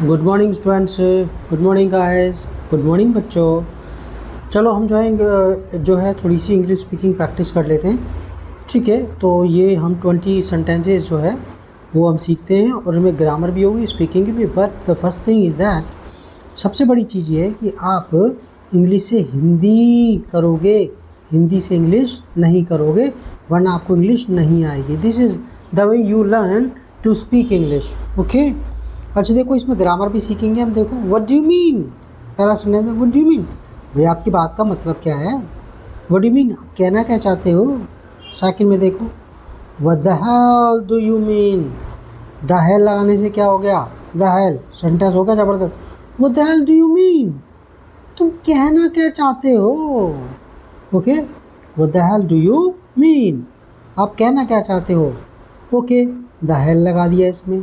Good morning students, good morning guys, good morning बच्चों। चलो हम जो है थोड़ी सी इंग्लिश स्पीकिंग प्रैक्टिस कर लेते हैं। ठीक है, तो ये हम 20 सेंटेंसेस जो है वो हम सीखते हैं और इनमें ग्रामर भी होगी, स्पीकिंग भी। But the first thing is that सबसे बड़ी चीज़ ये है कि आप इंग्लिश से हिंदी करोगे, हिंदी से इंग्लिश नहीं करोगे, वरना आपको इंग्लिश नहीं आएगी। This is the way you learn to speak English. Okay, अच्छा देखो, इसमें ग्रामर भी सीखेंगे हम। देखो, व्हाट डू यू मीन, पहला सेंटेंस है व्हाट डू यू मीन। भैया आपकी बात का मतलब क्या है, व्हाट डू यू मीन, कहना क्या चाहते हो। सेकंड में देखो, what the hell do you mean. The hell लगाने से क्या हो गया, द हेल सेंटेंस हो गया ज़बरदस्त। What the hell do you mean, तुम कहना क्या चाहते हो। Okay, what the hell do you mean, आप कहना क्या चाहते हो। ओके, द हेल लगा दिया इसमें।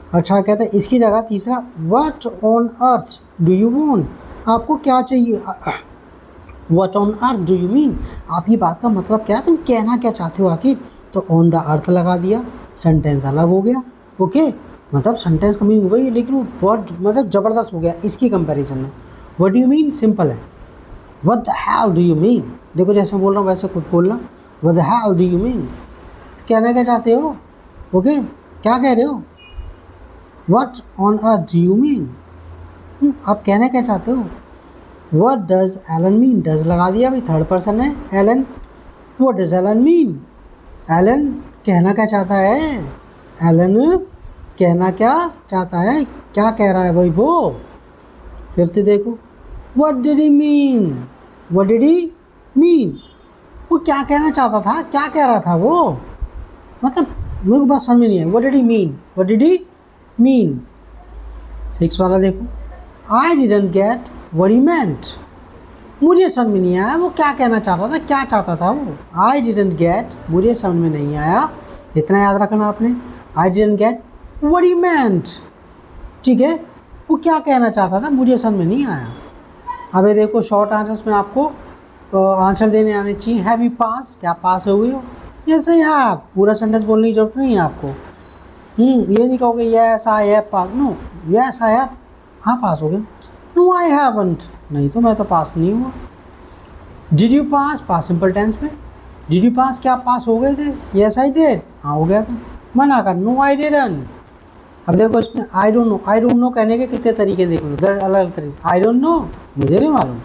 अच्छा, कहता है इसकी जगह तीसरा, what on earth do you want, आपको क्या चाहिए। What on earth do you mean, आप ये बात का मतलब क्या है, तुम कहना क्या चाहते हो आखिर। तो ऑन द अर्थ लगा दिया, सेंटेंस अलग हो गया। ओके, मतलब सेंटेंस का मीनिंग वही है, लेकिन वो बहुत मतलब ज़बरदस्त हो गया इसकी कंपैरिजन में। What do you mean simple है, what the hell do you mean. देखो जैसे बोल रहा हूँ वैसे कुछ बोलना, what the hell do you mean, कहना क्या चाहते हो। ओके, क्या कह रहे हो, what on earth do you mean, आप कहना क्या चाहते हो। What does Alan mean, does लगा दिया भाई, थर्ड पर्सन है Alan. What does Alan mean, Alan कहना क्या चाहता है, एलन कहना क्या चाहता है, क्या कह रहा है भाई वो। फिफ्थ देखो, what did he mean, what did he mean, वो क्या कहना चाहता था, क्या कह रहा था वो, मतलब मेरे को बात समझ में नहीं है। What did he mean, what did he mean. Six वाला देखो, I didn't get what he meant, मुझे समझ में नहीं आया वो क्या कहना चाहता था, क्या चाहता था वो। आई डिडंट गेट, मुझे समझ में नहीं आया, इतना याद रखना आपने। I didn't get what he meant, ठीक है, वो क्या कहना चाहता था, मुझे समझ में नहीं आया। अब ये देखो, शॉर्ट आंसर्स में आपको आंसर देने आने चाहिए। हैव यू पास, क्या पास हो गए हो। यस आई हैव, पूरा सेंटेंस बोलने की जरूरत नहीं है आपको। ये नहीं कहोगे yes I have pass, no, yes I have, हाँ पास हो गया। नो आई हैवंट, नहीं तो मैं तो पास नहीं हुआ। Did you pass, pass simple tense में, डिड यू पास, क्या आप पास हो गए थे। यस आई डिड, हाँ हो गया था। मना कर, नो आई डिडंट। अब देखो इसमें I don't know, I don't know कहने के कितने तरीके देख लो, अलग अलग तरीके। आई डोंट नो, मुझे नहीं मालूम।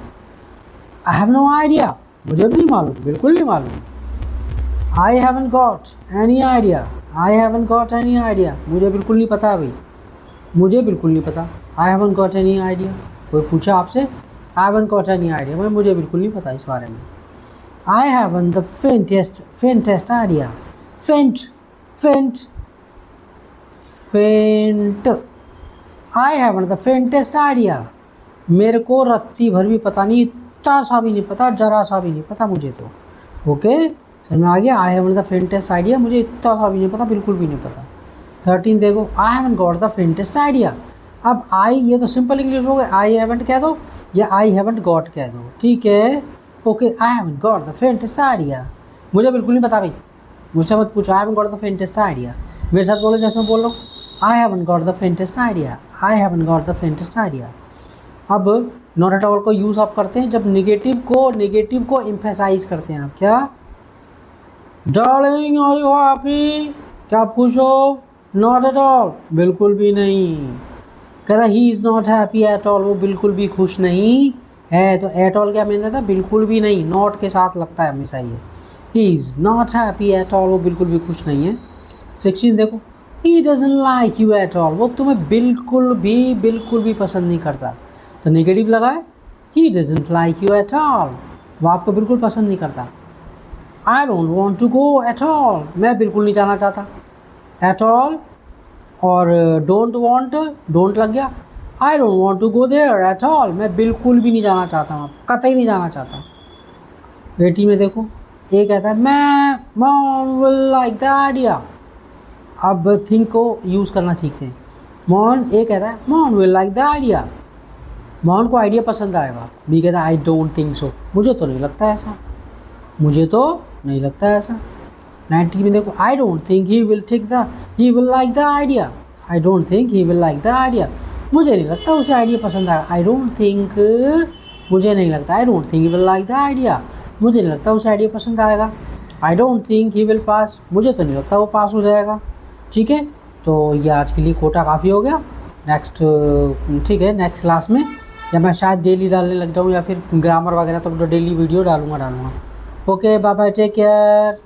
आई हैव नो आइडिया, मुझे भी नहीं मालूम, बिल्कुल नहीं मालूम। I haven't got any idea, I haven't got any idea, मुझे बिल्कुल नहीं पता भाई, मुझे बिल्कुल नहीं पता। I haven't got any idea, कोई पूछा आपसे, I haven't got any idea, मैं मुझे बिल्कुल नहीं पता इस बारे में। I haven't the faintest idea, फेंट फेंट फेंट, I haven't the faintest idea, मेरे को रत्ती भर भी पता नहीं, इतना सा भी नहीं पता, जरा सा भी नहीं पता मुझे तो। ओके, समझ में आ गया। I haven't the faintest idea, मुझे इतना सा भी नहीं पता, बिल्कुल भी नहीं पता। 13 देखो, I haven't got the faintest idea. अब आई, ये तो सिंपल इंग्लिश हो गया, आई हैवंट कह दो या आई हैवंट गॉट कह दो, ठीक है। Okay, I haven't got the faintest idea, मुझे बिल्कुल नहीं पता भाई, मुझसे मत पूछो। I haven't got the faintest idea, मेरे साथ बोलो जैसे मैं बोल रहा हूँ, I haven't got the faintest idea, I haven't got the faintest idea. अब नॉट एट ऑल को यूज़ आप करते हैं जब नेगेटिव को एम्फेसाइज करते हैं। आप क्या, डार्लिंग आर यू हैप्पी, क्या आप खुश हो। नॉट एट ऑल, बिल्कुल भी नहीं। कहता he is not happy at all, वो बिल्कुल भी खुश नहीं है। तो एट ऑल क्या मीन था, बिल्कुल भी नहीं, नॉट के साथ लगता है हमेशा ये। He is not happy at all, वो बिल्कुल भी खुश नहीं है। 16 देखो, ही doesn't like you at all, वो तुम्हें बिल्कुल भी पसंद नहीं करता। तो नेगेटिव लगा है, he doesn't like you at all, वो आपको बिल्कुल पसंद नहीं करता। I don't want to go at all, मैं बिल्कुल नहीं जाना चाहता। एट ऑल और डोंट वॉन्ट, डोंट लग गया। I don't want to go there at all, मैं बिल्कुल भी नहीं जाना चाहता हूँ, कतई नहीं जाना चाहता। 80 में देखो, ये कहता है मैं mom will like the idea. अब थिंक को यूज़ करना सीखते हैं। मॉन, ए कहता है मॉन विल लाइक द आइडिया, मॉन को आइडिया पसंद आएगा। बी कहता है आई डोंट थिंक सो, मुझे तो नहीं लगता ऐसा, मुझे तो नहीं लगता ऐसा। 90 में देखो, I don't think he will like the idea, I don't think he will like the idea, मुझे नहीं लगता उसे आइडिया पसंद आएगा। आई डोंट थिंक, मुझे नहीं लगता। I don't think he will like the idea, मुझे नहीं लगता उसे आइडिया पसंद आएगा। I don't think he will pass, मुझे तो नहीं लगता वो पास हो जाएगा। ठीक है, तो ये आज के लिए कोटा काफ़ी हो गया। नेक्स्ट, ठीक है, नेक्स्ट क्लास में, या मैं शायद डेली डालने लग जाऊँ, या फिर ग्रामर वगैरह तो डेली वीडियो डालूँगा। Okay, bye bye, take care.